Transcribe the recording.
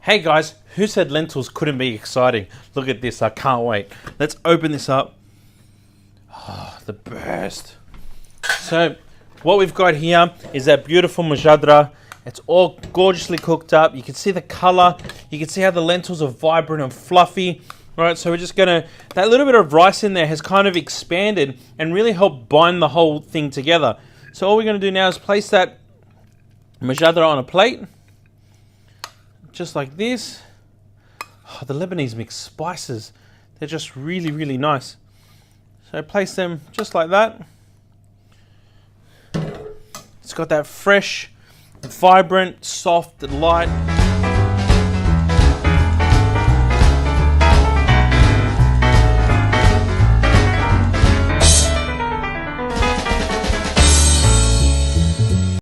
Hey guys, who said lentils couldn't be exciting? Look at this, I can't wait. Let's open this up. Oh, the burst. So, what we've got here is that beautiful mojadra. It's all gorgeously cooked up. You can see the color. You can see how the lentils are vibrant and fluffy. All right, so we're just gonna, that little bit of rice in there has kind of expanded and really helped bind the whole thing together. So all we're gonna do now is place that mojadra on a plate. Just like this. Oh, the Lebanese mixed spices, they're just really, really nice. So place them just like that. It's got that fresh, vibrant, soft, light